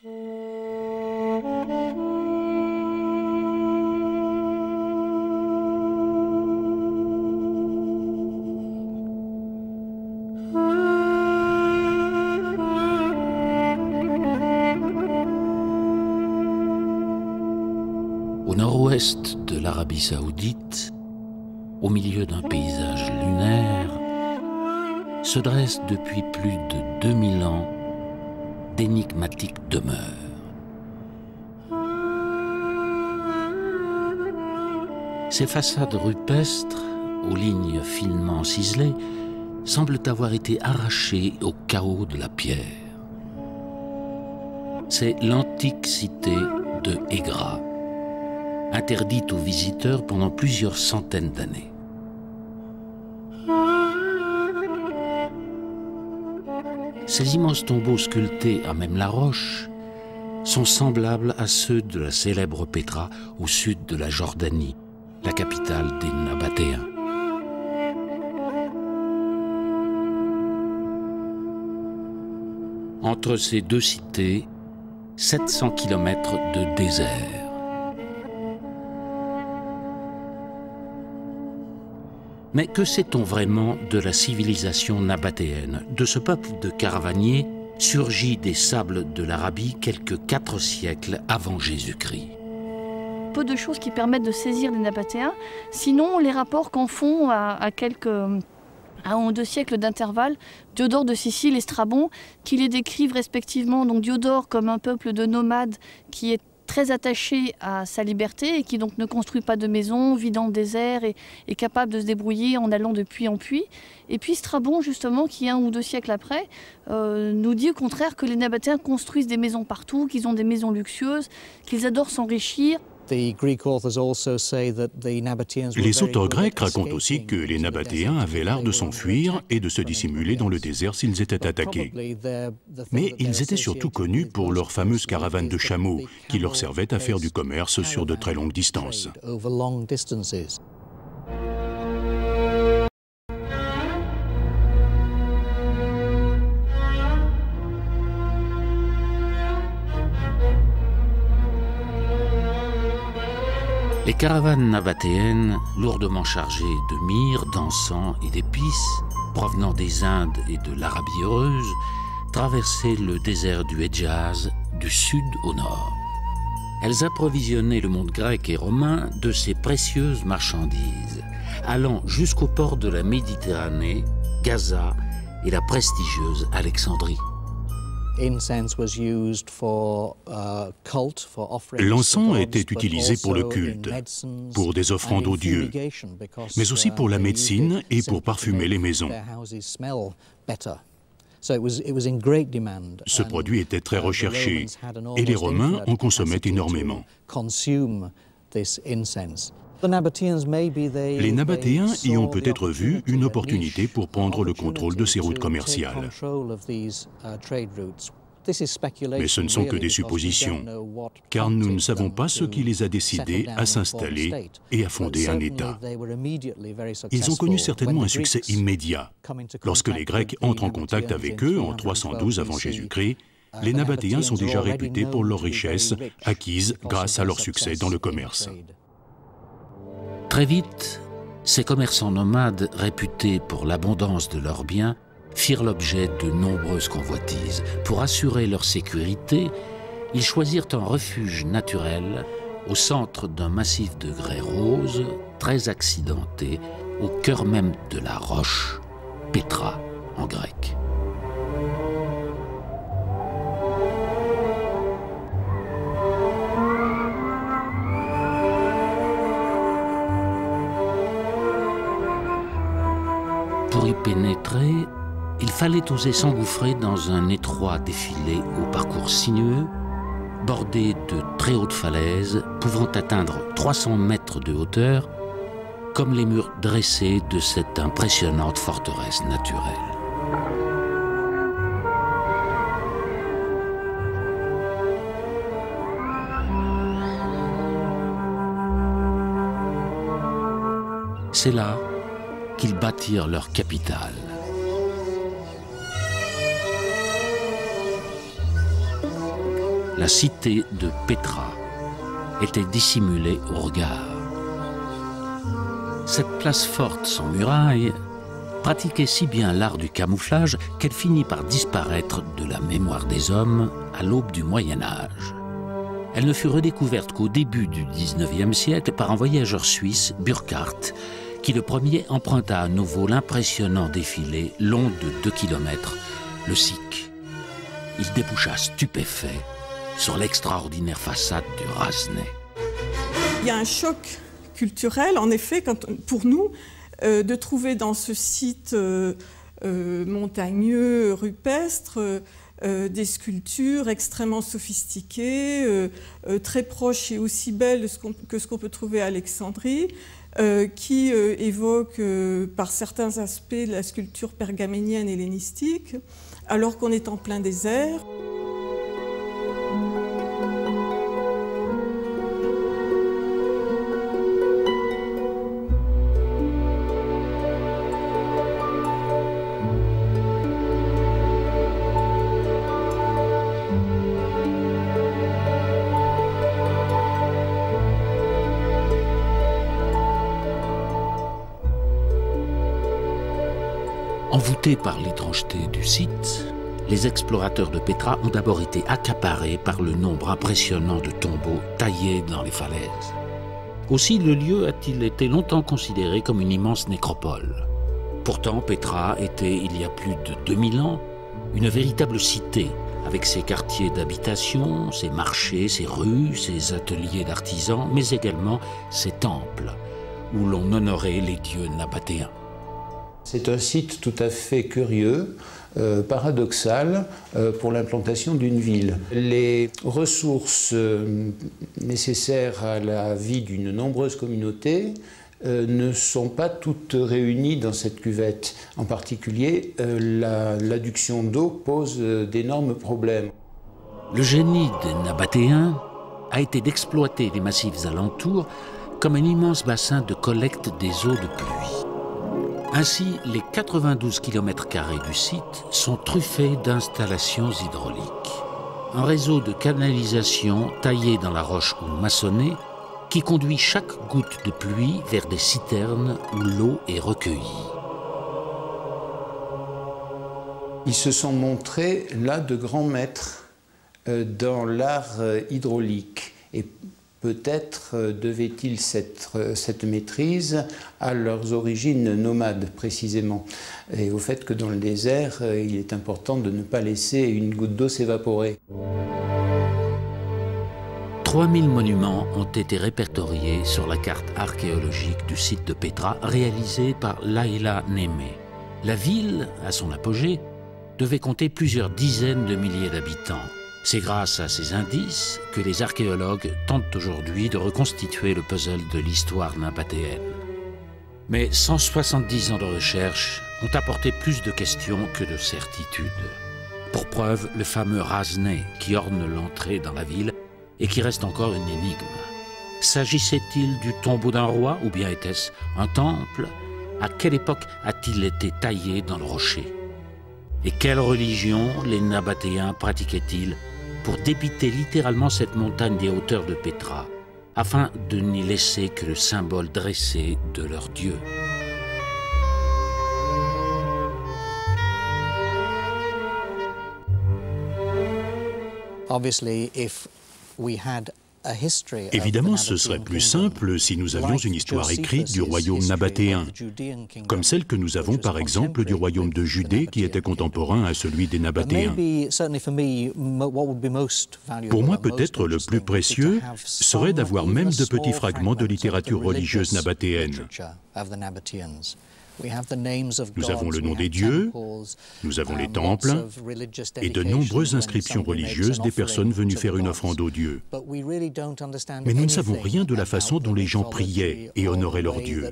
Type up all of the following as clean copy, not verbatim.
Au nord-ouest de l'Arabie Saoudite, au milieu d'un paysage lunaire, se dressent depuis plus de 2000 ans d'énigmatiques demeures. Ces façades rupestres, aux lignes finement ciselées, semblent avoir été arrachées au chaos de la pierre. C'est l'antique cité de Hégra, interdite aux visiteurs pendant plusieurs centaines d'années. Ces immenses tombeaux sculptés à même la roche sont semblables à ceux de la célèbre Pétra au sud de la Jordanie, la capitale des Nabatéens. Entre ces deux cités, 700 km de désert. Mais que sait-on vraiment de la civilisation nabatéenne, de ce peuple de caravaniers surgi des sables de l'Arabie quelques 4 siècles avant Jésus-Christ? Peu de choses qui permettent de saisir les Nabatéens, sinon les rapports qu'en font à 1 ou 2 siècles d'intervalle Diodore de Sicile et Strabon, qui les décrivent respectivement, donc Diodore comme un peuple de nomades qui est très attaché à sa liberté et qui donc ne construit pas de maison, vit dans le désert et est capable de se débrouiller en allant de puits en puits. Et puis Strabon, justement, qui 1 ou 2 siècles après, nous dit au contraire que les Nabatéens construisent des maisons partout, qu'ils ont des maisons luxueuses, qu'ils adorent s'enrichir. Les auteurs grecs racontent aussi que les Nabatéens avaient l'art de s'enfuir et de se dissimuler dans le désert s'ils étaient attaqués. Mais ils étaient surtout connus pour leurs fameuses caravanes de chameaux qui leur servaient à faire du commerce sur de très longues distances. Les caravanes nabatéennes, lourdement chargées de myrrhe, d'encens et d'épices, provenant des Indes et de l'Arabie heureuse, traversaient le désert du Hedjaz du sud au nord. Elles approvisionnaient le monde grec et romain de ces précieuses marchandises, allant jusqu'au port de la Méditerranée, Gaza et la prestigieuse Alexandrie. L'encens était utilisé pour le culte, pour des offrandes aux dieux, mais aussi pour la médecine et pour parfumer les maisons. Ce produit était très recherché et les Romains en consommaient énormément. Les Nabatéens y ont peut-être vu une opportunité pour prendre le contrôle de ces routes commerciales. Mais ce ne sont que des suppositions, car nous ne savons pas ce qui les a décidés à s'installer et à fonder un État. Ils ont connu certainement un succès immédiat. Lorsque les Grecs entrent en contact avec eux en 312 avant Jésus-Christ, les Nabatéens sont déjà réputés pour leur richesse acquise grâce à leur succès dans le commerce. Très vite, ces commerçants nomades, réputés pour l'abondance de leurs biens, firent l'objet de nombreuses convoitises. Pour assurer leur sécurité, ils choisirent un refuge naturel au centre d'un massif de grès rose, très accidenté, au cœur même de la roche, Pétra en grec. Pour y pénétrer, il fallait oser s'engouffrer dans un étroit défilé au parcours sinueux, bordé de très hautes falaises pouvant atteindre 300 mètres de hauteur, comme les murs dressés de cette impressionnante forteresse naturelle. C'est là qu'ils bâtirent leur capitale. la cité de Pétra était dissimulée au regard. Cette place forte sans murailles pratiquait si bien l'art du camouflage qu'elle finit par disparaître de la mémoire des hommes à l'aube du Moyen-Âge. Elle ne fut redécouverte qu'au début du XIXe siècle par un voyageur suisse, Burckhardt, qui le premier emprunta à nouveau l'impressionnant défilé long de 2 km, le Sick. Il déboucha stupéfait sur l'extraordinaire façade du Rasnay. Il y a un choc culturel, en effet, pour nous, de trouver dans ce site montagneux, rupestre, des sculptures extrêmement sophistiquées, très proches et aussi belles que ce qu'on peut trouver à Alexandrie, qui évoquent par certains aspects la sculpture pergaménienne hellénistique, alors qu'on est en plein désert. Envoûtés par l'étrangeté du site, les explorateurs de Pétra ont d'abord été accaparés par le nombre impressionnant de tombeaux taillés dans les falaises. Aussi, le lieu a-t-il été longtemps considéré comme une immense nécropole. Pourtant, Pétra était, il y a plus de 2000 ans, une véritable cité, avec ses quartiers d'habitation, ses marchés, ses rues, ses ateliers d'artisans, mais également ses temples, où l'on honorait les dieux nabatéens. C'est un site tout à fait curieux, paradoxal pour l'implantation d'une ville. Les ressources nécessaires à la vie d'une nombreuse communauté ne sont pas toutes réunies dans cette cuvette. En particulier, l'adduction d'eau pose d'énormes problèmes. Le génie des Nabatéens a été d'exploiter les massifs alentours comme un immense bassin de collecte des eaux de pluie. Ainsi, les 92 km² du site sont truffés d'installations hydrauliques. Un réseau de canalisation taillé dans la roche ou maçonné qui conduit chaque goutte de pluie vers des citernes où l'eau est recueillie. Ils se sont montrés là de grands maîtres dans l'art hydraulique. Et peut-être devaient-ils cette maîtrise à leurs origines nomades, précisément, et au fait que dans le désert, il est important de ne pas laisser une goutte d'eau s'évaporer. 3000 monuments ont été répertoriés sur la carte archéologique du site de Pétra, réalisée par Laila Némé. La ville, à son apogée, devait compter plusieurs dizaines de milliers d'habitants. C'est grâce à ces indices que les archéologues tentent aujourd'hui de reconstituer le puzzle de l'histoire nabatéenne. Mais 170 ans de recherche ont apporté plus de questions que de certitudes. Pour preuve, le fameux Rasnay qui orne l'entrée dans la ville et qui reste encore une énigme. S'agissait-il du tombeau d'un roi ou bien était-ce un temple? À quelle époque a-t-il été taillé dans le rocher? Et quelle religion les Nabatéens pratiquaient-ils pour débiter littéralement cette montagne des hauteurs de Pétra, afin de n'y laisser que le symbole dressé de leur Dieu? Évidemment, ce serait plus simple si nous avions une histoire écrite du royaume nabatéen, comme celle que nous avons par exemple du royaume de Judée qui était contemporain à celui des Nabatéens. Pour moi, peut-être le plus précieux serait d'avoir même de petits fragments de littérature religieuse nabatéenne. Nous avons le nom des dieux, nous avons les temples et de nombreuses inscriptions religieuses des personnes venues faire une offrande aux dieux. Mais nous ne savons rien de la façon dont les gens priaient et honoraient leurs dieux.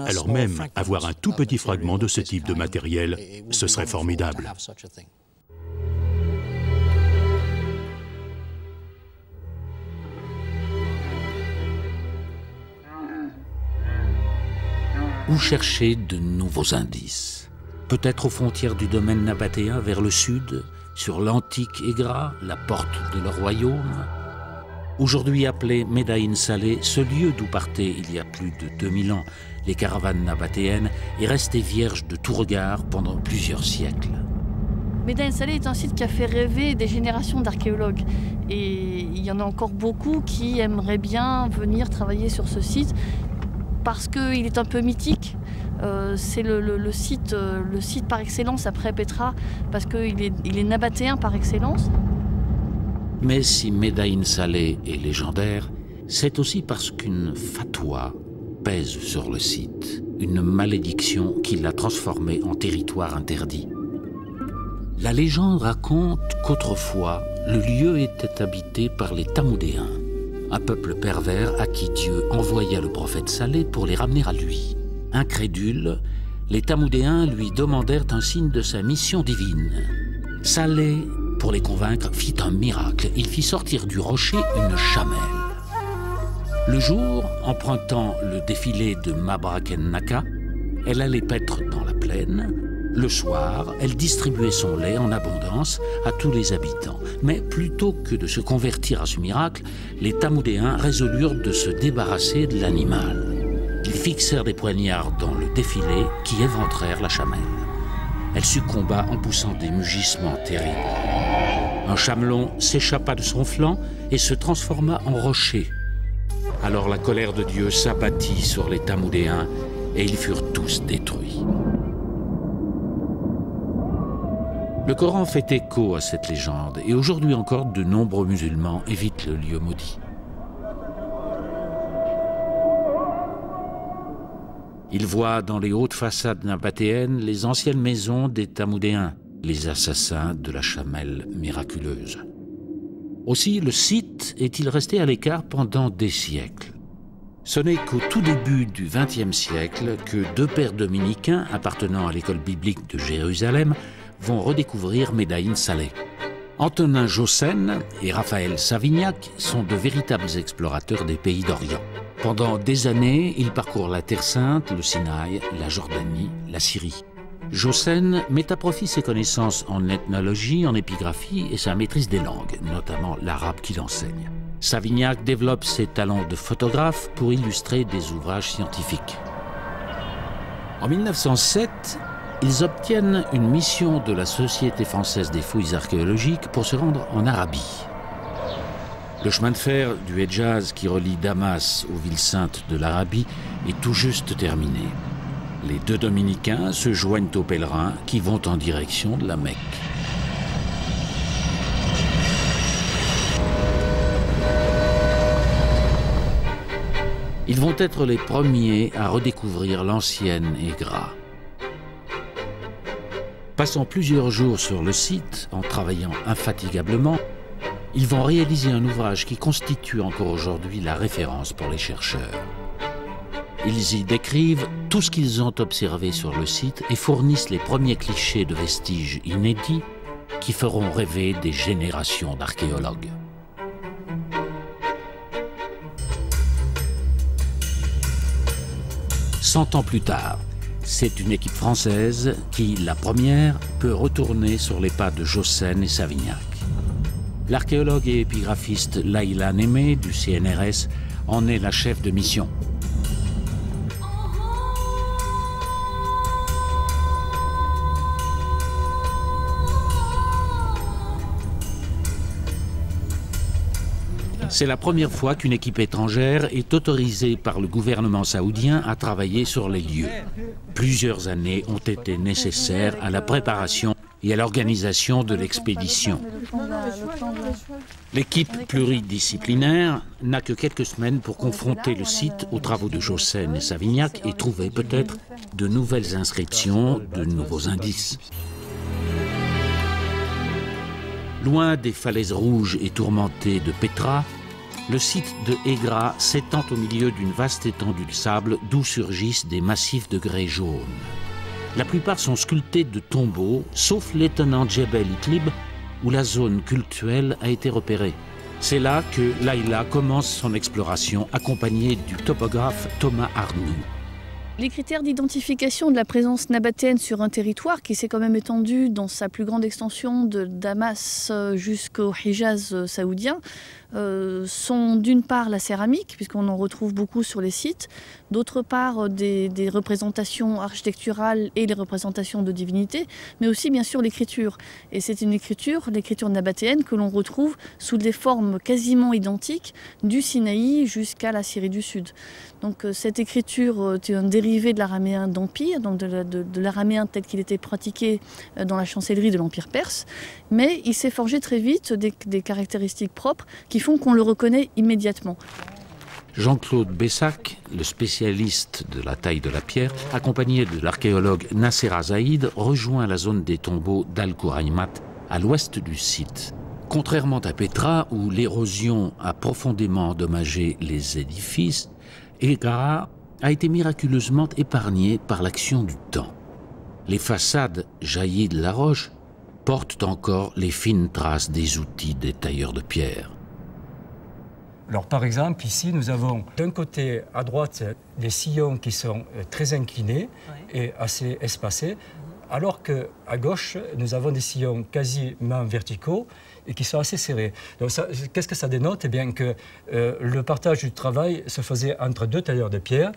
Alors même, avoir un tout petit fragment de ce type de matériel, ce serait formidable. Où chercher de nouveaux indices? peut-être aux frontières du domaine nabatéen vers le sud, sur l'antique Egra, la porte de leur royaume. Aujourd'hui appelé Médaïn Salé, ce lieu d'où partaient il y a plus de 2000 ans les caravanes nabatéennes est resté vierge de tout regard pendant plusieurs siècles. Médaïn Salé est un site qui a fait rêver des générations d'archéologues. Et il y en a encore beaucoup qui aimeraient bien venir travailler sur ce site parce qu'il est un peu mythique. C'est le site par excellence après Petra, parce qu'il est nabatéen par excellence. Mais si Médaïn Salé est légendaire, c'est aussi parce qu'une fatwa pèse sur le site, une malédiction qui l'a transformé en territoire interdit. La légende raconte qu'autrefois, le lieu était habité par les Tamoudéens, un peuple pervers à qui Dieu envoya le prophète Salé pour les ramener à lui. Incrédules, les Tamoudéens lui demandèrent un signe de sa mission divine. Salé, pour les convaincre, fit un miracle. Il fit sortir du rocher une chamelle. Le jour, empruntant le défilé de Mabraken Naka, elle allait paître dans la plaine. Le soir, elle distribuait son lait en abondance à tous les habitants. Mais plutôt que de se convertir à ce miracle, les Tamoudéens résolurent de se débarrasser de l'animal. Ils fixèrent des poignards dans le défilé qui éventrèrent la chamelle. Elle succomba en poussant des mugissements terribles. Un chamelon s'échappa de son flanc et se transforma en rocher. Alors la colère de Dieu s'abattit sur les Tamoudéens et ils furent tous détruits. Le Coran fait écho à cette légende et aujourd'hui encore de nombreux musulmans évitent le lieu maudit. Ils voient dans les hautes façades nabatéennes les anciennes maisons des Tamoudéens, les assassins de la chamelle miraculeuse. Aussi, le site est-il resté à l'écart pendant des siècles. Ce n'est qu'au tout début du XXe siècle que deux pères dominicains appartenant à l'école biblique de Jérusalem vont redécouvrir Médaïn Salé. Antonin Jossen et Raphaël Savignac sont de véritables explorateurs des pays d'Orient. Pendant des années, ils parcourent la Terre Sainte, le Sinaï, la Jordanie, la Syrie. Jossen met à profit ses connaissances en ethnologie, en épigraphie et sa maîtrise des langues, notamment l'arabe qu'il enseigne. Savignac développe ses talents de photographe pour illustrer des ouvrages scientifiques. En 1907, ils obtiennent une mission de la Société française des fouilles archéologiques pour se rendre en Arabie. Le chemin de fer du Hedjaz qui relie Damas aux villes saintes de l'Arabie est tout juste terminé. Les deux dominicains se joignent aux pèlerins qui vont en direction de la Mecque. Ils vont être les premiers à redécouvrir l'ancienne Egra. Passant plusieurs jours sur le site, en travaillant infatigablement, ils vont réaliser un ouvrage qui constitue encore aujourd'hui la référence pour les chercheurs. Ils y décrivent tout ce qu'ils ont observé sur le site et fournissent les premiers clichés de vestiges inédits qui feront rêver des générations d'archéologues. Cent ans plus tard, c'est une équipe française qui, la première, peut retourner sur les pas de Jossen et Savignac. L'archéologue et épigraphiste Laïla Némé du CNRS en est la chef de mission. C'est la première fois qu'une équipe étrangère est autorisée par le gouvernement saoudien à travailler sur les lieux. Plusieurs années ont été nécessaires à la préparation et à l'organisation de l'expédition. L'équipe pluridisciplinaire n'a que quelques semaines pour confronter le site aux travaux de Jossen et Savignac et trouver peut-être de nouvelles inscriptions, de nouveaux indices. Loin des falaises rouges et tourmentées de Petra, le site de Egra s'étend au milieu d'une vaste étendue de sable d'où surgissent des massifs de grès jaune. La plupart sont sculptés de tombeaux, sauf l'étonnant Djebel Itlib, où la zone cultuelle a été repérée. C'est là que Laïla commence son exploration, accompagnée du topographe Thomas Arnoux. Les critères d'identification de la présence nabatéenne sur un territoire qui s'est quand même étendu dans sa plus grande extension de Damas jusqu'au Hijaz saoudien sont d'une part la céramique, puisqu'on en retrouve beaucoup sur les sites, d'autre part des représentations architecturales et les représentations de divinités, mais aussi bien sûr l'écriture. Et c'est une l'écriture nabatéenne que l'on retrouve sous des formes quasiment identiques du Sinaï jusqu'à la Syrie du Sud. Donc cette écriture est un dérivé de l'araméen d'Empire, donc de l'araméen tel qu'il était pratiqué dans la chancellerie de l'Empire perse, mais il s'est forgé très vite des caractéristiques propres qui font qu'on le reconnaît immédiatement. Jean-Claude Bessac, le spécialiste de la taille de la pierre, accompagné de l'archéologue Nassera Zaïd, rejoint la zone des tombeaux d'Al-Kouraymat, à l'ouest du site. Contrairement à Petra, où l'érosion a profondément endommagé les édifices, Eggara a été miraculeusement épargné par l'action du temps. Les façades jaillies de la roche portent encore les fines traces des outils des tailleurs de pierre. Alors, par exemple, ici, nous avons d'un côté à droite des sillons qui sont très inclinés et assez espacés, alors qu'à gauche, nous avons des sillons quasiment verticaux et qui sont assez serrés. Donc, qu'est-ce que ça dénote? Eh bien que le partage du travail se faisait entre deux tailleurs de pierre,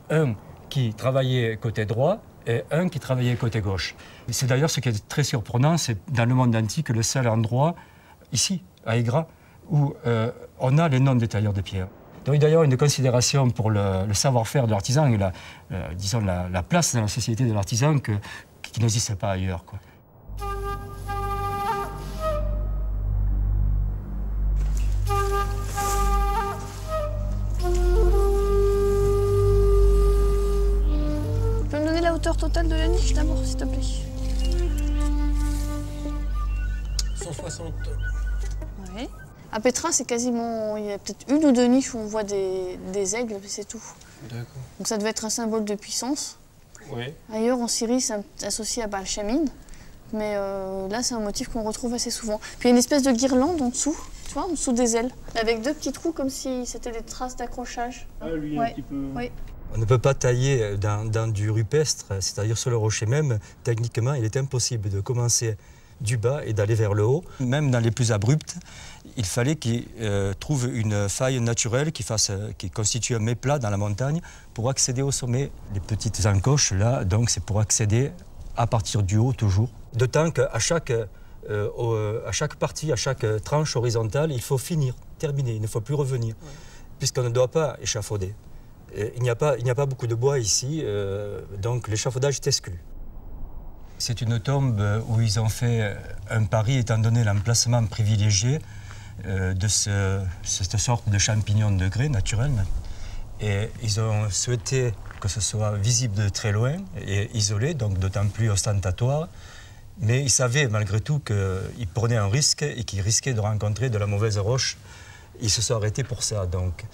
un qui travaillait côté droit et un qui travaillait côté gauche. C'est d'ailleurs ce qui est très surprenant, c'est dans le monde antique le seul endroit, ici, à Eggara, où on a les noms des tailleurs de pierre. Donc d'ailleurs une considération pour le savoir-faire de l'artisan et disons la place dans la société de l'artisan qui n'existe pas ailleurs, quoi. Tu peux me donner la hauteur totale de la niche d'abord, s'il te plaît? 160. Oui. À Petra, c'est quasiment... Il y a peut-être une ou deux niches où on voit des aigles, mais c'est tout. D'accord. Donc ça devait être un symbole de puissance. Oui. Ailleurs, en Syrie, c'est associé à Baal Shamin. Mais là, c'est un motif qu'on retrouve assez souvent. Puis il y a une espèce de guirlande en dessous, tu vois, en dessous des ailes, avec deux petits trous comme si c'était des traces d'accrochage. Ah, lui, un petit peu... Oui. On ne peut pas tailler dans du rupestre, c'est-à-dire sur le rocher même. Techniquement, il est impossible de commencer du bas et d'aller vers le haut. Même dans les plus abruptes, il fallait qu'ils trouvent une faille naturelle qui constitue un méplat dans la montagne pour accéder au sommet. Les petites encoches, là, donc c'est pour accéder à partir du haut toujours. D'autant qu'à chaque partie, à chaque tranche horizontale, il faut finir, terminer, il ne faut plus revenir, puisqu'on ne doit pas échafauder. Il n'y a pas beaucoup de bois ici, donc l'échafaudage est exclu. C'est une tombe où ils ont fait un pari, étant donné l'emplacement privilégié de cette sorte de champignon de grès naturel. Et ils ont souhaité que ce soit visible de très loin et isolé, donc d'autant plus ostentatoire. Mais ils savaient malgré tout qu'ils prenaient un risque et qu'ils risquaient de rencontrer de la mauvaise roche. Ils se sont arrêtés pour ça. Donc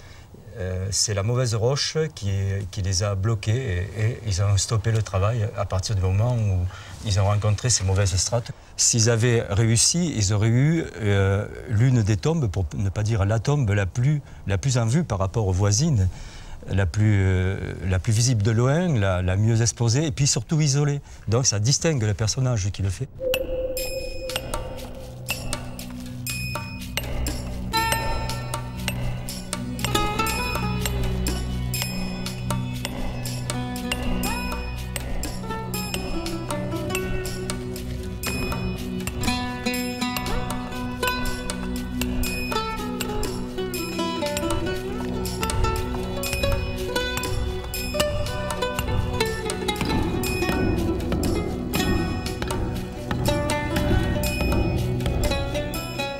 c'est la mauvaise roche qui les a bloqués et ils ont stoppé le travail à partir du moment où ils ont rencontré ces mauvaises strates. S'ils avaient réussi, ils auraient eu l'une des tombes, pour ne pas dire la tombe la plus en vue par rapport aux voisines, la plus visible de loin, la mieux exposée et puis surtout isolée. Donc ça distingue le personnage qui le fait.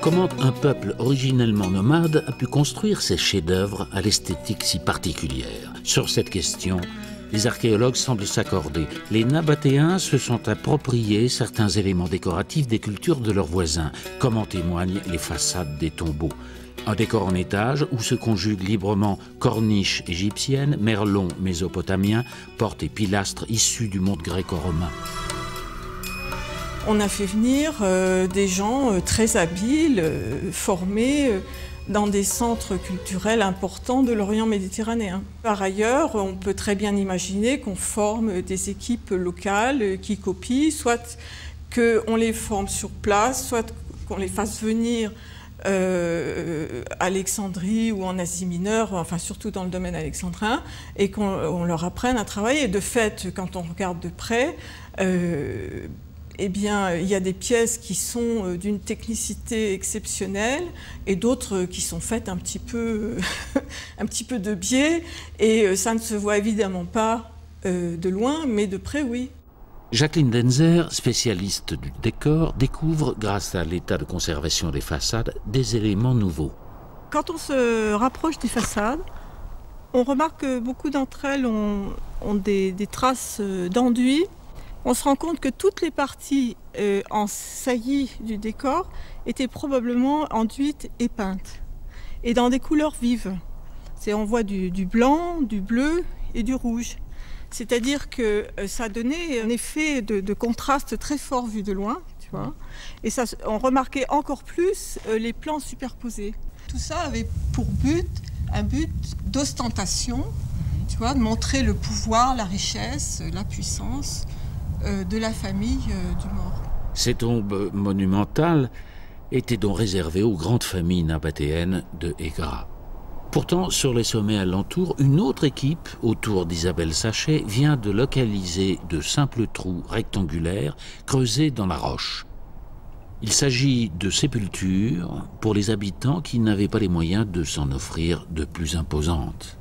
Comment un peuple originellement nomade a pu construire ces chefs-d'œuvre à l'esthétique si particulière? Sur cette question, les archéologues semblent s'accorder. Les Nabatéens se sont appropriés certains éléments décoratifs des cultures de leurs voisins, comme en témoignent les façades des tombeaux. Un décor en étage où se conjuguent librement corniches égyptiennes, merlons mésopotamiens, portes et pilastres issus du monde gréco-romain. On a fait venir des gens très habiles, formés, dans des centres culturels importants de l'Orient méditerranéen. Par ailleurs, on peut très bien imaginer qu'on forme des équipes locales qui copient, soit qu'on les forme sur place, soit qu'on les fasse venir à Alexandrie ou en Asie mineure, enfin surtout dans le domaine alexandrin, et qu'on leur apprenne à travailler. De fait, quand on regarde de près, eh bien, il y a des pièces qui sont d'une technicité exceptionnelle et d'autres qui sont faites un petit peu de biais, et ça ne se voit évidemment pas de loin, mais de près, oui. Jacqueline Denzer, spécialiste du décor, découvre, grâce à l'état de conservation des façades, des éléments nouveaux. Quand on se rapproche des façades, on remarque que beaucoup d'entre elles ont des traces d'enduit. On se rend compte que toutes les parties en saillie du décor étaient probablement enduites et peintes, et dans des couleurs vives. On voit du blanc, du bleu et du rouge. C'est-à-dire que ça donnait un effet de contraste très fort vu de loin, tu vois. Et ça, on remarquait encore plus les plans superposés. Tout ça avait pour but, un but d'ostentation, tu vois, de montrer le pouvoir, la richesse, la puissance de la famille du mort. Ces tombes monumentales étaient donc réservées aux grandes familles nabatéennes de Egra. Pourtant, sur les sommets alentours, une autre équipe, autour d'Isabelle Sachet, vient de localiser de simples trous rectangulaires creusés dans la roche. Il s'agit de sépultures pour les habitants qui n'avaient pas les moyens de s'en offrir de plus imposantes.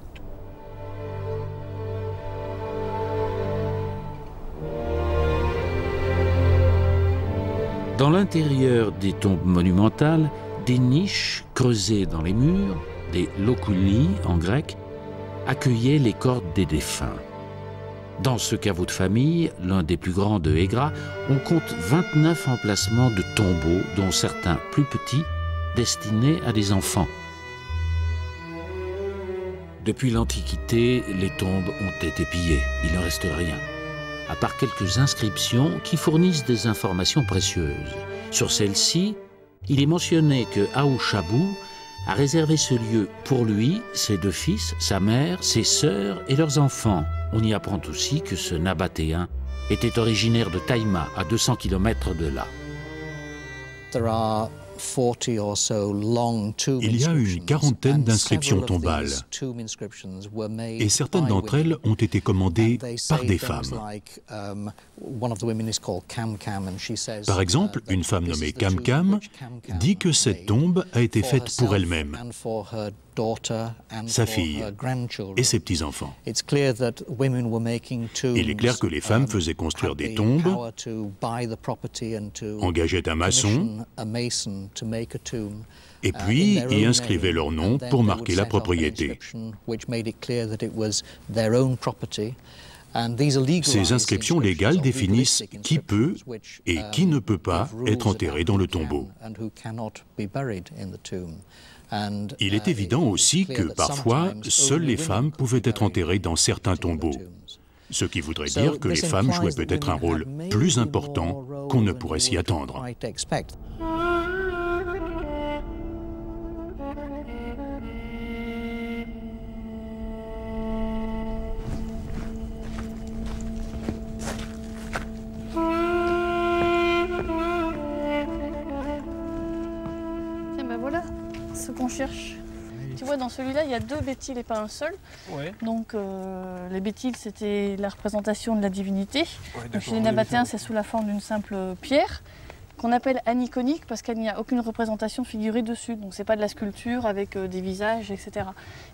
Dans l'intérieur des tombes monumentales, des niches creusées dans les murs, des loculi en grec, accueillaient les corps des défunts. Dans ce caveau de famille, l'un des plus grands de Egra, on compte 29 emplacements de tombeaux, dont certains plus petits, destinés à des enfants. Depuis l'Antiquité, les tombes ont été pillées. Il ne reste rien, à part quelques inscriptions qui fournissent des informations précieuses. Sur celles-ci, il est mentionné que Aouchabou a réservé ce lieu pour lui, ses deux fils, sa mère, ses sœurs et leurs enfants. On y apprend aussi que ce Nabatéen était originaire de Taïma, à 200 km de là. Il y a une quarantaine d'inscriptions tombales, et certaines d'entre elles ont été commandées par des femmes. Par exemple, une femme nommée Cam Cam dit que cette tombe a été faite pour elle-même, sa fille et ses petits-enfants. Il est clair que les femmes faisaient construire des tombes, engageaient un maçon, et puis y inscrivaient leur nom pour marquer la propriété. Ces inscriptions légales définissent qui peut et qui ne peut pas être enterré dans le tombeau. Il est évident aussi que parfois, seules les femmes pouvaient être enterrées dans certains tombeaux, ce qui voudrait dire que les femmes jouaient peut-être un rôle plus important qu'on ne pourrait s'y attendre. Qu'on cherche. Tu vois, dans celui-là, il y a 2 bétiles et pas un seul. Ouais. Donc, les bétiles, c'était la représentation de la divinité. Ouais, donc, chez les Nabatéens, c'est sous la forme d'une simple pierre qu'on appelle aniconique parce qu'il n'y a aucune représentation figurée dessus. Donc, c'est pas de la sculpture avec des visages, etc.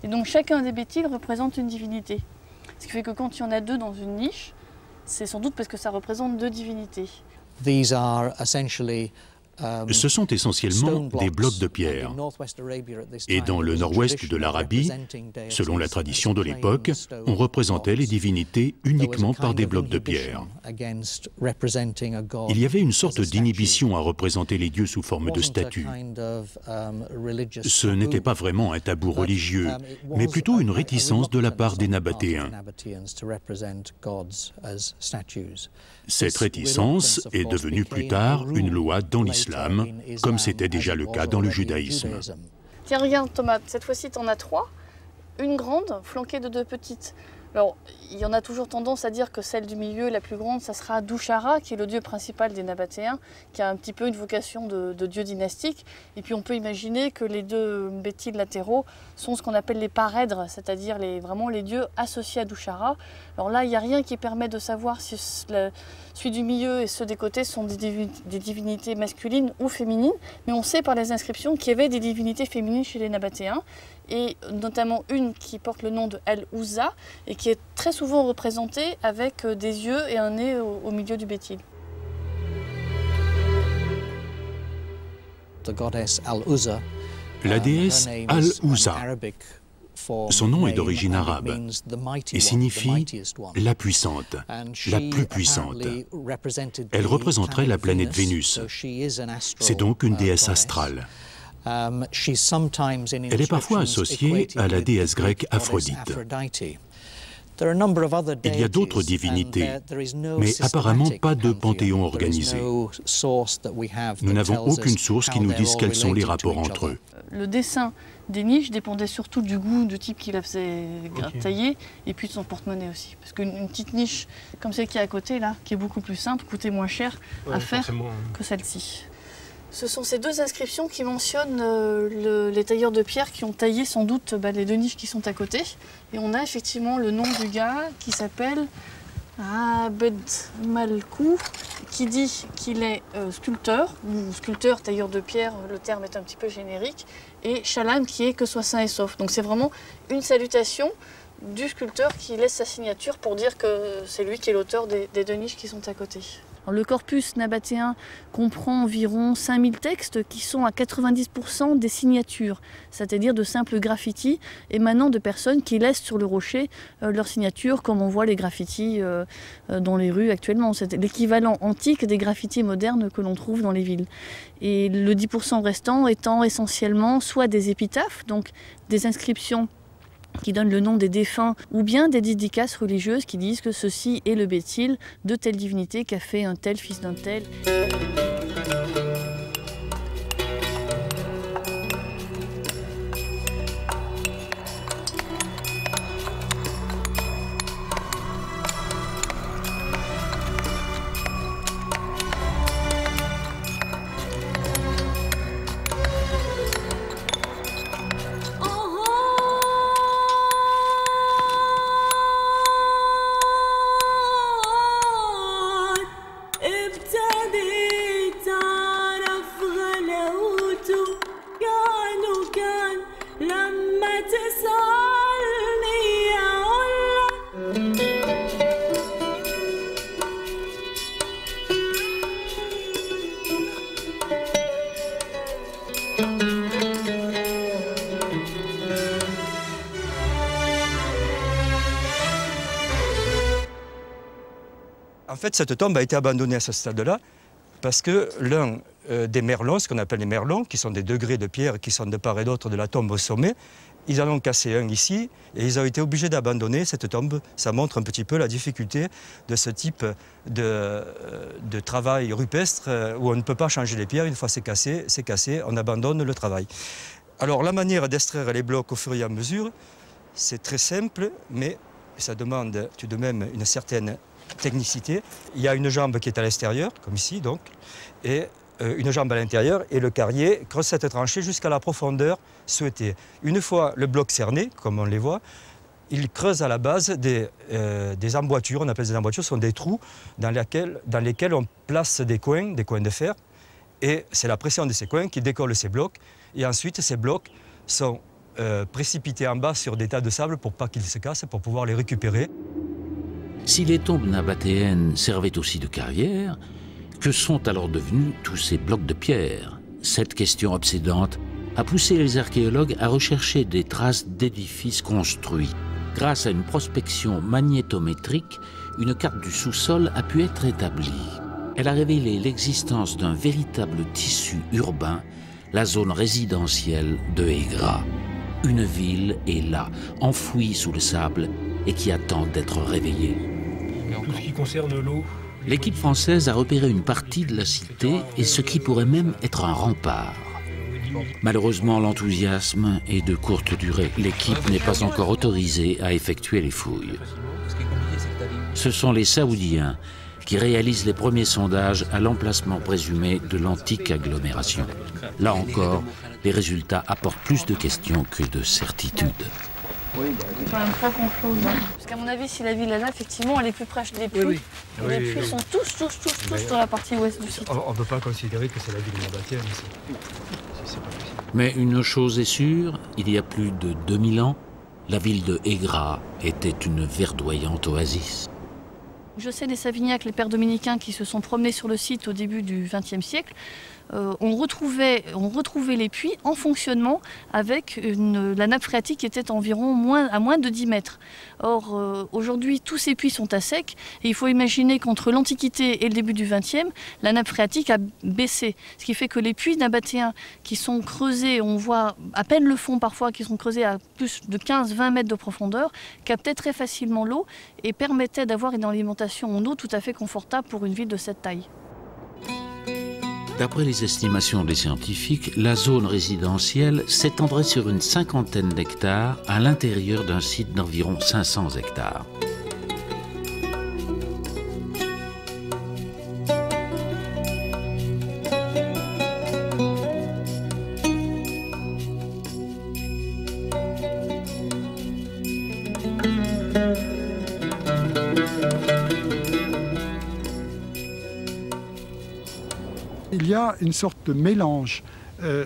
Et donc, chacun des bétiles représente une divinité. Ce qui fait que quand il y en a 2 dans une niche, c'est sans doute parce que ça représente 2 divinités. Ce sont essentiellement des blocs de pierre. Et dans le nord-ouest de l'Arabie, selon la tradition de l'époque, on représentait les divinités uniquement par des blocs de pierre. Il y avait une sorte d'inhibition à représenter les dieux sous forme de statues. Ce n'était pas vraiment un tabou religieux, mais plutôt une réticence de la part des Nabatéens. Cette réticence est devenue plus tard une loi dans l'islam, comme c'était déjà le cas dans le judaïsme. Tiens, regarde Thomas, cette fois-ci tu en as 3. Une grande flanquée de 2 petites. Alors, il y en a toujours tendance à dire que celle du milieu, la plus grande, ça sera Dushara, qui est le dieu principal des Nabatéens, qui a un petit peu une vocation de dieu dynastique. Et puis on peut imaginer que les 2 bétiles latéraux sont ce qu'on appelle les parèdres, c'est-à-dire vraiment les dieux associés à Dushara. Alors là, il n'y a rien qui permet de savoir si celui du milieu et ceux des côtés sont des divinités masculines ou féminines, mais on sait par les inscriptions qu'il y avait des divinités féminines chez les Nabatéens, et notamment une qui porte le nom de El-Ouza, et qui est très souvent représentée avec des yeux et un nez au milieu du bétil. La déesse Al-Ouza, son nom est d'origine arabe et signifie « la puissante », la plus puissante. Elle représenterait la planète Vénus. C'est donc une déesse astrale. Elle est parfois associée à la déesse grecque Aphrodite. Il y a d'autres divinités, mais apparemment pas de panthéon organisé. Nous n'avons aucune source qui nous dise quels sont les rapports entre eux. Le dessin des niches dépendait surtout du goût, du type qui la faisait tailler, et puis de son porte-monnaie aussi. Parce qu'une petite niche comme celle qui est à côté, là, qui est beaucoup plus simple, coûtait moins cher à faire que celle-ci. Ce sont ces 2 inscriptions qui mentionnent les tailleurs de pierre qui ont taillé sans doute les 2 niches qui sont à côté. Et on a effectivement le nom du gars qui s'appelle Abed Malkou, qui dit qu'il est sculpteur, ou sculpteur, tailleur de pierre, le terme est un petit peu générique, et Shalom qui est que soit sain et sauf. Donc c'est vraiment une salutation du sculpteur qui laisse sa signature pour dire que c'est lui qui est l'auteur des 2 niches qui sont à côté. Alors, le corpus nabatéen comprend environ 5000 textes qui sont à 90% des signatures, c'est-à-dire de simples graffitis émanant de personnes qui laissent sur le rocher leur signature, comme on voit les graffitis dans les rues actuellement. C'est l'équivalent antique des graffitis modernes que l'on trouve dans les villes. Et le 10% restant étant essentiellement soit des épitaphes, donc des inscriptions qui donnent le nom des défunts, ou bien des dédicaces religieuses qui disent que ceci est le bétil de telle divinité qu'a fait un tel fils d'un tel. En fait, cette tombe a été abandonnée à ce stade-là parce que l'un des merlons, ce qu'on appelle les merlons, qui sont des degrés de pierre qui sont de part et d'autre de la tombe au sommet, ils en ont cassé un ici et ils ont été obligés d'abandonner cette tombe. Ça montre un petit peu la difficulté de ce type de travail rupestre où on ne peut pas changer les pierres. Une fois c'est cassé, on abandonne le travail. Alors la manière d'extraire les blocs au fur et à mesure, c'est très simple, mais ça demande tout de même une certaine technicité. Il y a une jambe qui est à l'extérieur, comme ici donc, et une jambe à l'intérieur, et le carrier creuse cette tranchée jusqu'à la profondeur souhaitée. Une fois le bloc cerné, comme on les voit, il creuse à la base des emboîtures, on appelle des emboîtures, ce sont des trous dans lesquels on place des coins de fer, et c'est la pression de ces coins qui décolle ces blocs, et ensuite ces blocs sont précipités en bas sur des tas de sable pour pas qu'ils se cassent, pour pouvoir les récupérer. Si les tombes nabatéennes servaient aussi de carrière, que sont alors devenus tous ces blocs de pierre? Cette question obsédante a poussé les archéologues à rechercher des traces d'édifices construits. Grâce à une prospection magnétométrique, une carte du sous-sol a pu être établie. Elle a révélé l'existence d'un véritable tissu urbain, la zone résidentielle de Egra. Une ville est là, enfouie sous le sable et qui attend d'être réveillée. Tout ce qui concerne l'eau. L'équipe française a repéré une partie de la cité et ce qui pourrait même être un rempart. Malheureusement, l'enthousiasme est de courte durée. L'équipe n'est pas encore autorisée à effectuer les fouilles. Ce sont les Saoudiens qui réalisent les premiers sondages à l'emplacement présumé de l'antique agglomération. Là encore, les résultats apportent plus de questions que de certitudes. C'est quand même pas grand-chose. Hein. Parce qu'à mon avis, si la ville est là, effectivement, elle est plus proche des puits. Les puits sont tous dans la partie ouest du site. On ne peut pas considérer que c'est la ville nabatéenne. C'est pas possible. Mais une chose est sûre, il y a plus de 2000 ans, la ville de Aigra était une verdoyante oasis. Je sais des Savignacs, les pères dominicains qui se sont promenés sur le site au début du XXe siècle, on retrouvait les puits en fonctionnement avec la nappe phréatique qui était environ à moins de 10 mètres. Or, aujourd'hui, tous ces puits sont à sec et il faut imaginer qu'entre l'Antiquité et le début du XXe, la nappe phréatique a baissé. Ce qui fait que les puits nabatéens qui sont creusés, on voit à peine le fond parfois, qui sont creusés à plus de 15-20 mètres de profondeur, captaient très facilement l'eau et permettaient d'avoir une alimentation en eau tout à fait confortable pour une ville de cette taille. D'après les estimations des scientifiques, la zone résidentielle s'étendrait sur une 50aine d'hectares à l'intérieur d'un site d'environ 500 hectares. Il y a une sorte de mélange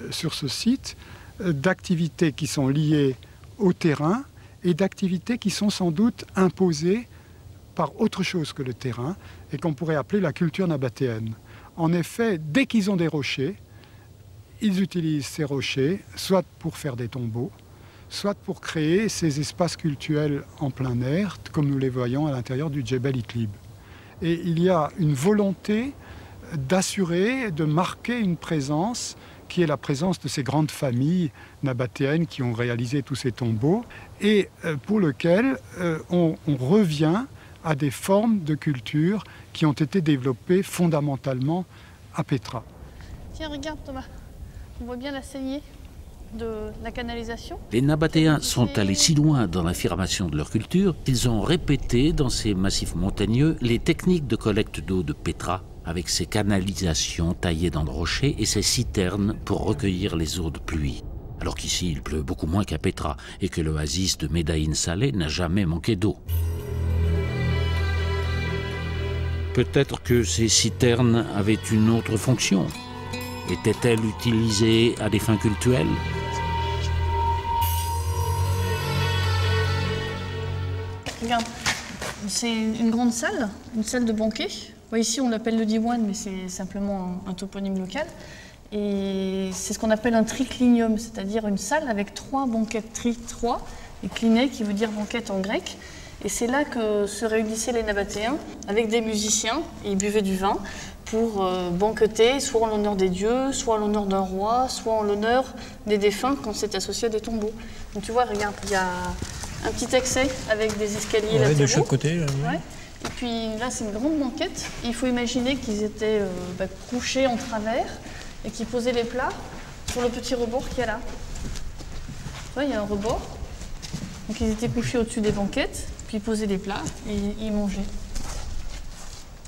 sur ce site d'activités qui sont liées au terrain et d'activités qui sont sans doute imposées par autre chose que le terrain et qu'on pourrait appeler la culture nabatéenne. En effet, dès qu'ils ont des rochers, ils utilisent ces rochers soit pour faire des tombeaux, soit pour créer ces espaces cultuels en plein air, comme nous les voyons à l'intérieur du Djebel Iqlib. Et il y a une volonté d'assurer, de marquer une présence qui est la présence de ces grandes familles nabatéennes qui ont réalisé tous ces tombeaux et pour lequel on revient à des formes de culture qui ont été développées fondamentalement à Petra. Tiens, regarde Thomas, on voit bien la saignée de la canalisation. Les Nabatéens sont allés si loin dans l'affirmation de leur culture qu'ils ont répété dans ces massifs montagneux les techniques de collecte d'eau de Petra, avec ses canalisations taillées dans le rocher et ses citernes pour recueillir les eaux de pluie. Alors qu'ici, il pleut beaucoup moins qu'à Petra et que l'oasis de Médaïn Saleh n'a jamais manqué d'eau. Peut-être que ces citernes avaient une autre fonction. Étaient-elles utilisées à des fins cultuelles ? Regarde, c'est une grande salle, une salle de banquet. Ici, on l'appelle le diwan, mais c'est simplement un toponyme local. Et c'est ce qu'on appelle un triclinium, c'est-à-dire une salle avec 3 banquettes, tri-3, et cliné qui veut dire banquette en grec. Et c'est là que se réunissaient les Nabatéens avec des musiciens, et ils buvaient du vin pour banqueter, soit en l'honneur des dieux, soit en l'honneur d'un roi, soit en l'honneur des défunts quand c'est associé à des tombeaux. Donc tu vois, regarde, il y a un petit accès avec des escaliers latéraux. De chaque côté. Ouais. Et puis là, c'est une grande banquette. Il faut imaginer qu'ils étaient couchés en travers et qu'ils posaient les plats sur le petit rebord qu'il y a là. Tu vois, il y a un rebord. Donc ils étaient couchés au-dessus des banquettes, puis ils posaient les plats et ils mangeaient.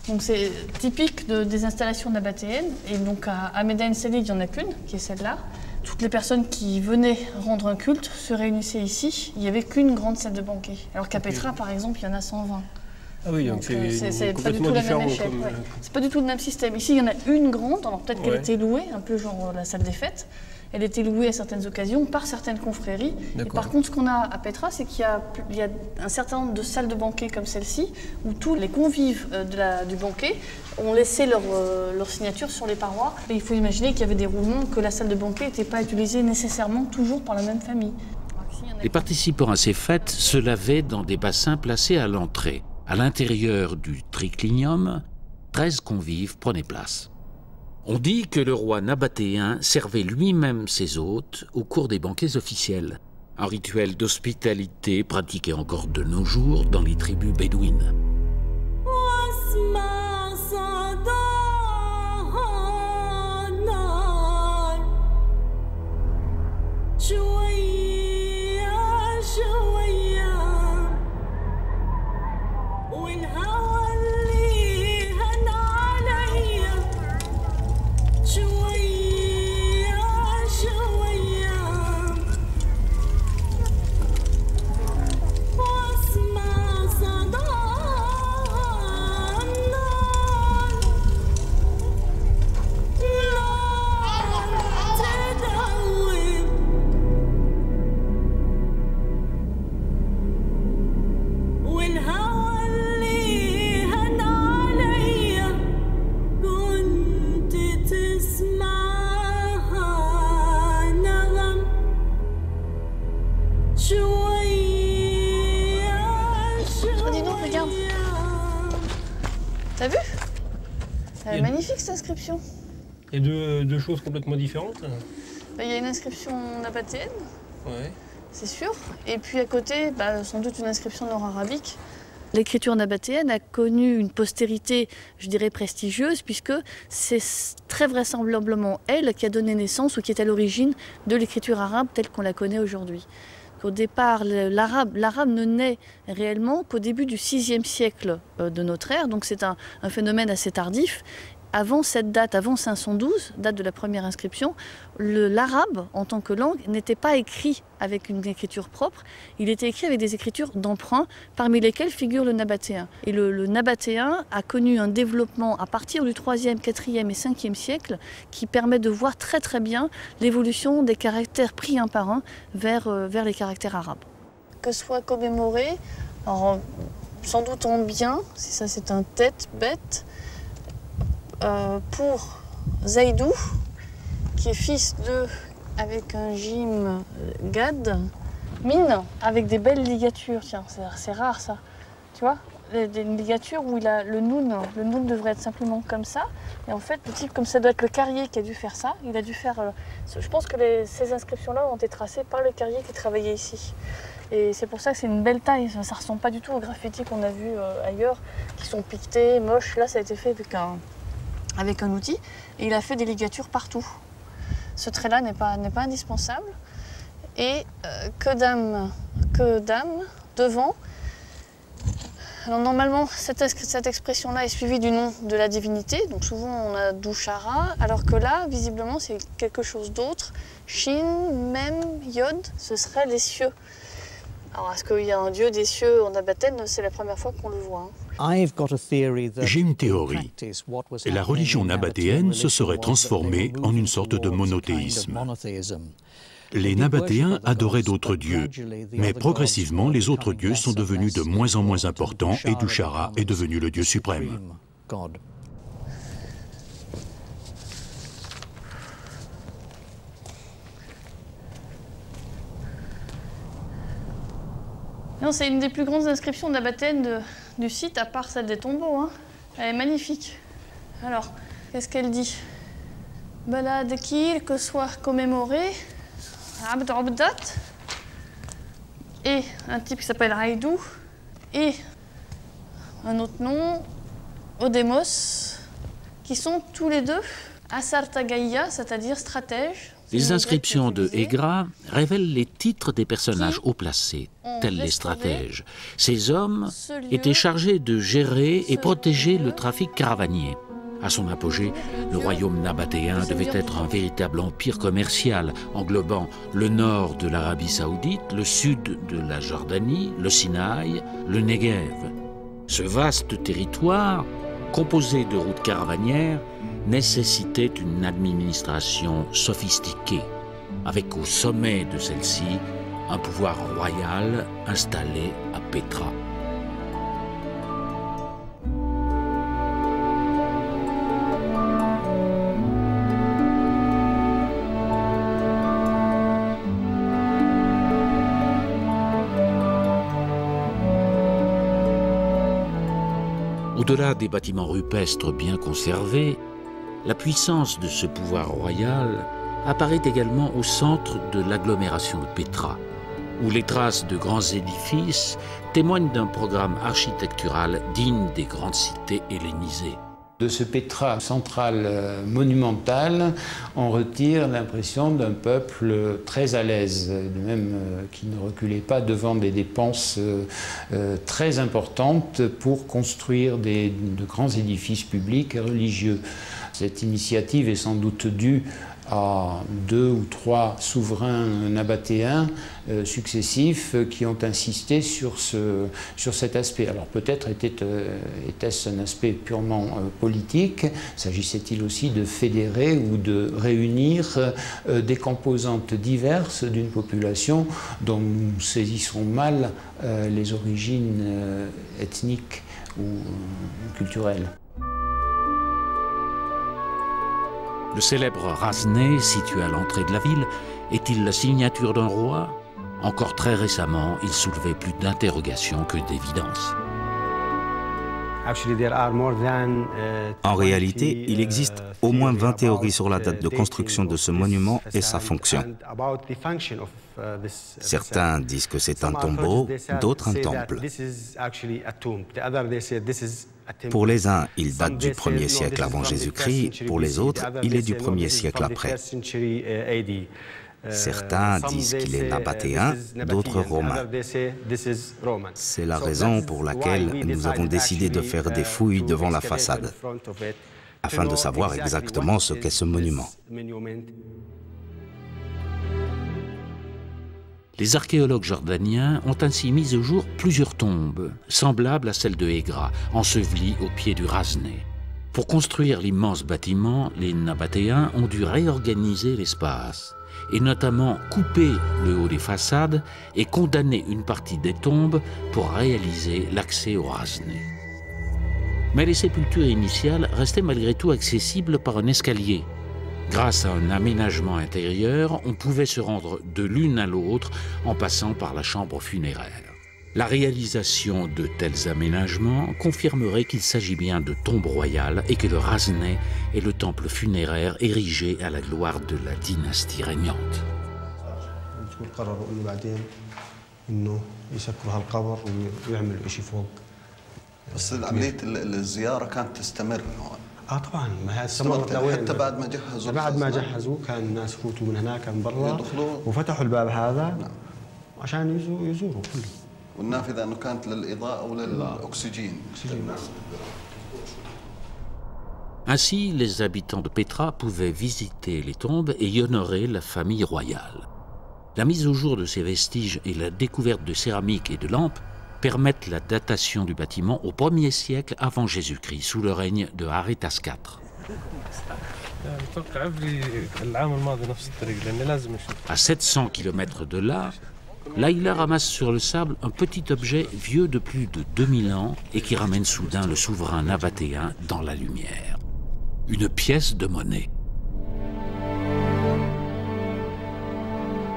Donc c'est typique des installations nabatéennes. Et donc à Médaïn Saleh, il n'y en a qu'une, qui est celle-là. Toutes les personnes qui venaient rendre un culte se réunissaient ici. Il n'y avait qu'une grande salle de banquet. Alors qu'à Petra, par exemple, il y en a 120. Ah oui, donc c'est pas du tout la même échelle. Ouais. C'est pas du tout le même système. Ici, il y en a une grande, alors peut-être qu'elle était louée, un peu genre la salle des fêtes. Elle était louée à certaines occasions par certaines confréries. Et par contre, ce qu'on a à Petra, c'est qu'il y a un certain nombre de salles de banquet comme celle-ci, où tous les convives du banquet ont laissé leur signature sur les parois. Et il faut imaginer qu'il y avait des roulements, que la salle de banquet n'était pas utilisée nécessairement toujours par la même famille. Les participants à ces fêtes se lavaient dans des bassins placés à l'entrée. À l'intérieur du triclinium, 13 convives prenaient place. On dit que le roi nabatéen servait lui-même ses hôtes au cours des banquets officiels, un rituel d'hospitalité pratiqué encore de nos jours dans les tribus bédouines. T'as vu? Elle est magnifique cette inscription. Il y a deux choses complètement différentes. Il y a une inscription nabatéenne, ouais. C'est sûr. Et puis à côté, sans doute une inscription nord-arabique. L'écriture nabatéenne a connu une postérité, je dirais, prestigieuse, puisque c'est très vraisemblablement elle qui a donné naissance ou qui est à l'origine de l'écriture arabe telle qu'on la connaît aujourd'hui. Au départ, l'arabe ne naît réellement qu'au début du VIe siècle de notre ère, donc c'est un phénomène assez tardif. Avant cette date, avant 512, date de la première inscription, l'arabe en tant que langue n'était pas écrit avec une écriture propre, il était écrit avec des écritures d'emprunt, parmi lesquelles figure le nabatéen. Et le nabatéen a connu un développement à partir du 3e, 4e et 5e siècle qui permet de voir très très bien l'évolution des caractères pris un par un vers les caractères arabes. Que soit commémoré, alors, sans doute en bien, si ça c'est un tête bête, pour Zaïdou, qui est fils de, avec un Jim Gad, Mine, avec des belles ligatures. Tiens, c'est rare ça. Tu vois, des ligatures où il a le noun devrait être simplement comme ça. Et en fait, le type, comme ça doit être le carrier qui a dû faire ça, il a dû faire. Je pense que ces inscriptions-là ont été tracées par le carrier qui travaillait ici. Et c'est pour ça que c'est une belle taille. Ça ne ressemble pas du tout aux graffitis qu'on a vus ailleurs, qui sont piquetés, moches. Là, ça a été fait avec un outil, et il a fait des ligatures partout. Ce trait-là n'est pas indispensable. Et que dame devant. Alors normalement, cette expression-là est suivie du nom de la divinité, donc souvent on a Douchara, alors que là, visiblement, c'est quelque chose d'autre. Shin, Mem, Yod, ce serait les cieux. Alors, est-ce qu'il y a un dieu des cieux en nabatéenne? C'est la première fois qu'on le voit. J'ai une théorie. La religion nabatéenne se serait transformée en une sorte de monothéisme. Les Nabatéens adoraient d'autres dieux, mais progressivement, les autres dieux sont devenus de moins en moins importants et Douchara est devenu le dieu suprême. Non, c'est une des plus grandes inscriptions nabatéennes du site, à part celle des tombeaux. Hein. Elle est magnifique. Alors, qu'est-ce qu'elle dit? Balad Kir, que soit commémoré, Abd Abdat, et un type qui s'appelle Haïdou, et un autre nom, Odemos, qui sont tous les deux Asartagaïa, c'est-à-dire stratèges. Les inscriptions de Egra révèlent les titres des personnages haut placés, tels les stratèges. Ces hommes étaient chargés de gérer et protéger le trafic caravanier. À son apogée, le royaume nabatéen devait être un véritable empire commercial, englobant le nord de l'Arabie saoudite, le sud de la Jordanie, le Sinaï, le Negev. Ce vaste territoire, composé de routes caravanières, nécessitait une administration sophistiquée, avec au sommet de celle-ci un pouvoir royal installé à Pétra. Au-delà des bâtiments rupestres bien conservés, la puissance de ce pouvoir royal apparaît également au centre de l'agglomération de Pétra, où les traces de grands édifices témoignent d'un programme architectural digne des grandes cités hellénisées. De ce Pétra central monumental, on retire l'impression d'un peuple très à l'aise, même qui ne reculait pas devant des dépenses très importantes pour construire de grands édifices publics et religieux. Cette initiative est sans doute due à 2 ou 3 souverains nabatéens successifs qui ont insisté sur cet aspect. Alors peut-être était-ce un aspect purement politique, s'agissait-il aussi de fédérer ou de réunir des composantes diverses d'une population dont nous saisissons mal les origines ethniques ou culturelles. Le célèbre Razné, situé à l'entrée de la ville, est-il la signature d'un roi? Encore très récemment, il soulevait plus d'interrogations que d'évidences. En réalité, il existe au moins 20 théories sur la date de construction de ce monument et sa fonction. Certains disent que c'est un tombeau, d'autres un temple. Pour les uns, il date du 1er siècle avant Jésus-Christ, pour les autres, il est du 1er siècle après. Certains disent qu'il est nabatéen, d'autres romain. C'est la raison pour laquelle nous avons décidé de faire des fouilles devant la façade, afin de savoir exactement ce qu'est ce monument. Les archéologues jordaniens ont ainsi mis au jour plusieurs tombes, semblables à celles de Hégra, ensevelies au pied du Rasné. Pour construire l'immense bâtiment, les nabatéens ont dû réorganiser l'espace, et notamment couper le haut des façades et condamner une partie des tombes pour réaliser l'accès au Rasné. Mais les sépultures initiales restaient malgré tout accessibles par un escalier. Grâce à un aménagement intérieur, on pouvait se rendre de l'une à l'autre en passant par la chambre funéraire. La réalisation de tels aménagements confirmerait qu'il s'agit bien de tombes royales et que le Rasné est le temple funéraire érigé à la gloire de la dynastie régnante. طبعا ما هي استمرت حتى بعد ما جهزوا بعد ما جهزوا كان الناس يفوتوا من هناك من برا وفتحوا الباب هذا عشان يزوروا كله والنافذه انه كانت للاضاءه وللاكسجين. Ainsi, les habitants de Pétra pouvaient visiter les tombes et y honorer la famille royale. La mise au jour de ces vestiges et la découverte de céramique et de lampes permettent la datation du bâtiment au 1er siècle avant Jésus-Christ, sous le règne de Arétas IV. À 700 km de là, Layla ramasse sur le sable un petit objet vieux de plus de 2000 ans et qui ramène soudain le souverain nabatéen dans la lumière. Une pièce de monnaie.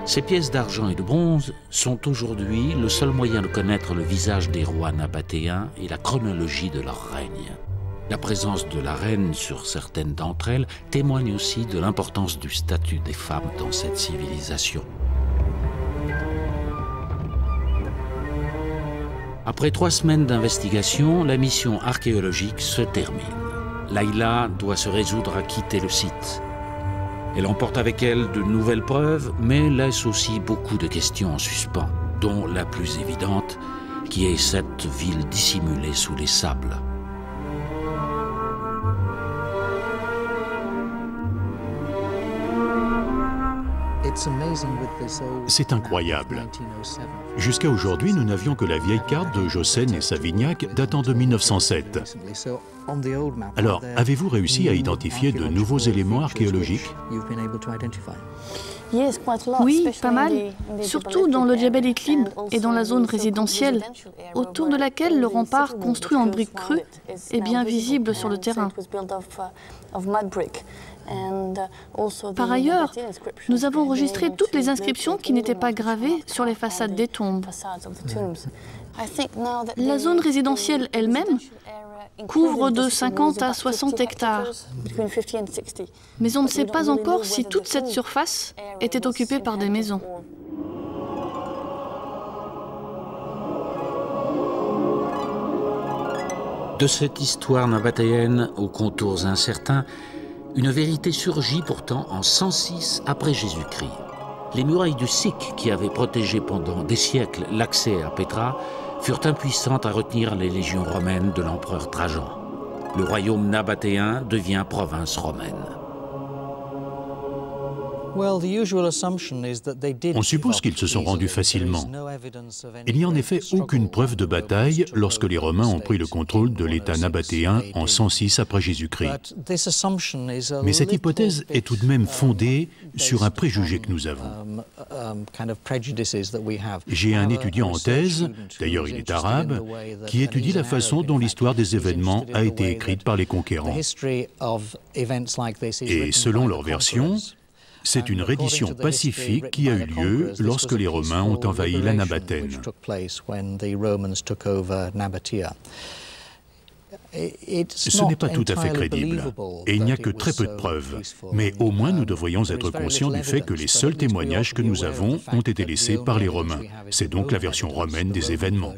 Ces pièces d'argent et de bronze sont aujourd'hui le seul moyen de connaître le visage des rois nabatéens et la chronologie de leur règne. La présence de la reine sur certaines d'entre elles témoigne aussi de l'importance du statut des femmes dans cette civilisation. Après 3 semaines d'investigation, la mission archéologique se termine. Layla doit se résoudre à quitter le site. Elle emporte avec elle de nouvelles preuves, mais laisse aussi beaucoup de questions en suspens, dont la plus évidente, qui est cette ville dissimulée sous les sables. C'est incroyable. Jusqu'à aujourd'hui, nous n'avions que la vieille carte de Jossen et Savignac datant de 1907. Alors, avez-vous réussi à identifier de nouveaux éléments archéologiques? Oui, pas mal, surtout dans le Djebel Iqlib et dans la zone résidentielle, autour de laquelle le rempart construit en briques crues est bien visible sur le terrain. Par ailleurs, nous avons enregistré toutes les inscriptions qui n'étaient pas gravées sur les façades des tombes. La zone résidentielle elle-même couvre de 50 à 60 hectares. Mais on ne sait pas encore si toute cette surface était occupée par des maisons. De cette histoire nabatéenne aux contours incertains, une vérité surgit pourtant en 106 après Jésus-Christ. Les murailles du Sikh, qui avaient protégé pendant des siècles l'accès à Pétra, furent impuissantes à retenir les légions romaines de l'empereur Trajan. Le royaume nabatéen devient province romaine. On suppose qu'ils se sont rendus facilement. Il n'y a en effet aucune preuve de bataille lorsque les Romains ont pris le contrôle de l'État nabatéen en 106 après Jésus-Christ. Mais cette hypothèse est tout de même fondée sur un préjugé que nous avons. J'ai un étudiant en thèse, d'ailleurs il est arabe, qui étudie la façon dont l'histoire des événements a été écrite par les conquérants. Et selon leur version, c'est une reddition pacifique qui a eu lieu lorsque les Romains ont envahi la Nabathène. Ce n'est pas tout à fait crédible, et il n'y a que très peu de preuves. Mais au moins nous devrions être conscients du fait que les seuls témoignages que nous avons ont été laissés par les Romains. C'est donc la version romaine des événements.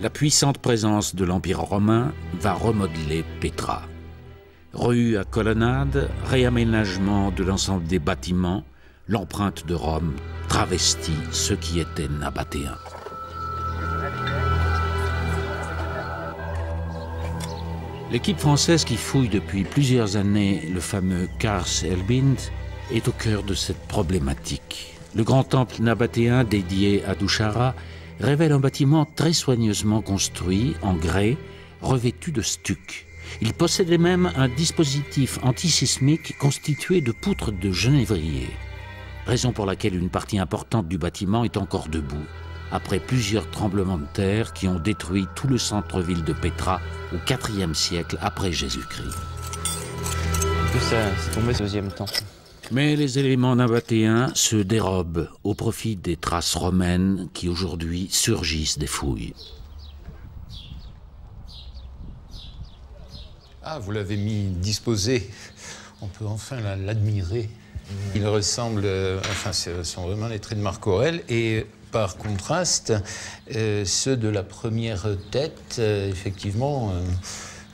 La puissante présence de l'Empire romain va remodeler Petra. Rue à colonnades, réaménagement de l'ensemble des bâtiments, l'empreinte de Rome travestit ce qui était nabatéen. L'équipe française qui fouille depuis plusieurs années le fameux Kars el-Bind est au cœur de cette problématique. Le grand temple nabatéen dédié à Douchara révèle un bâtiment très soigneusement construit en grès, revêtu de stuc. Il possédait même un dispositif antisismique constitué de poutres de genévrier, raison pour laquelle une partie importante du bâtiment est encore debout, après plusieurs tremblements de terre qui ont détruit tout le centre-ville de Petra au IVe siècle après Jésus-Christ. C'est tombé ce deuxième temps. Mais les éléments nabatéens se dérobent au profit des traces romaines qui aujourd'hui surgissent des fouilles. Ah, vous l'avez mis disposé. On peut enfin l'admirer. Il ressemble, enfin, ce sont vraiment les traits de Marc Aurèle. Et par contraste, ceux de la première tête, effectivement,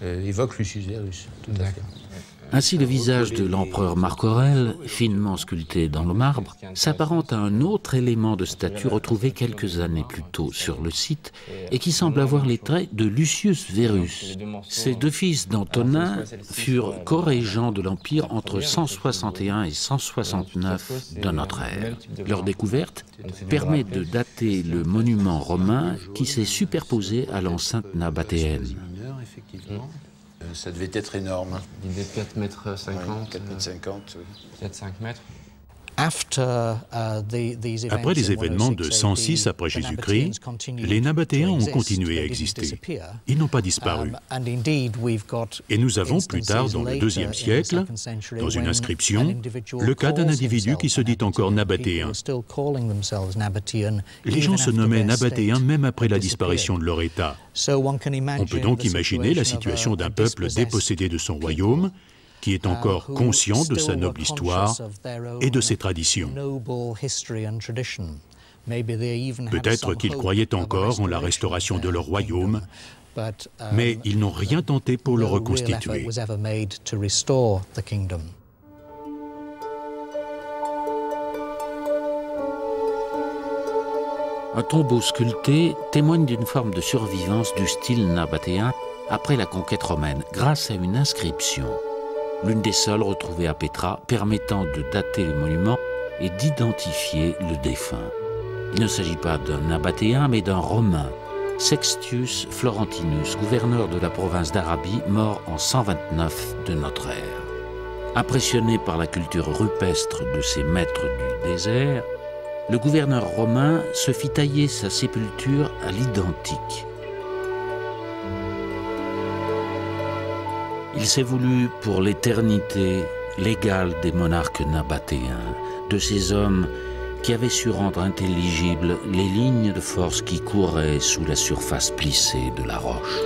évoquent Lucius Verus. Tout à fait. Ainsi, le visage de l'empereur Marc Aurèle, finement sculpté dans le marbre, s'apparente à un autre élément de statue retrouvé quelques années plus tôt sur le site et qui semble avoir les traits de Lucius Verus. Ces deux fils d'Antonin furent co-régents de l'Empire entre 161 et 169 de notre ère. Leur découverte permet de dater le monument romain qui s'est superposé à l'enceinte nabatéenne. Ça devait être énorme. Il devait être 4,50 mètres. 4,50 mètres, oui. Peut-être 5 mètres. Après les événements de 106 après Jésus-Christ, les Nabatéens ont continué à exister. Ils n'ont pas disparu. Et nous avons plus tard, dans le IIe siècle, dans une inscription, le cas d'un individu qui se dit encore Nabatéen. Les gens se nommaient Nabatéens même après la disparition de leur État. On peut donc imaginer la situation d'un peuple dépossédé de son royaume, qui est encore conscient de sa noble histoire et de ses traditions. Peut-être qu'ils croyaient encore en la restauration de leur royaume, mais ils n'ont rien tenté pour le reconstituer. Un tombeau sculpté témoigne d'une forme de survivance du style nabatéen après la conquête romaine, grâce à une inscription. L'une des seules retrouvées à Petra, permettant de dater le monument et d'identifier le défunt. Il ne s'agit pas d'un nabatéen, mais d'un Romain, Sextius Florentinus, gouverneur de la province d'Arabie, mort en 129 de notre ère. Impressionné par la culture rupestre de ces maîtres du désert, le gouverneur romain se fit tailler sa sépulture à l'identique. Il s'est voulu pour l'éternité l'égal des monarques nabatéens, de ces hommes qui avaient su rendre intelligibles les lignes de force qui couraient sous la surface plissée de la roche.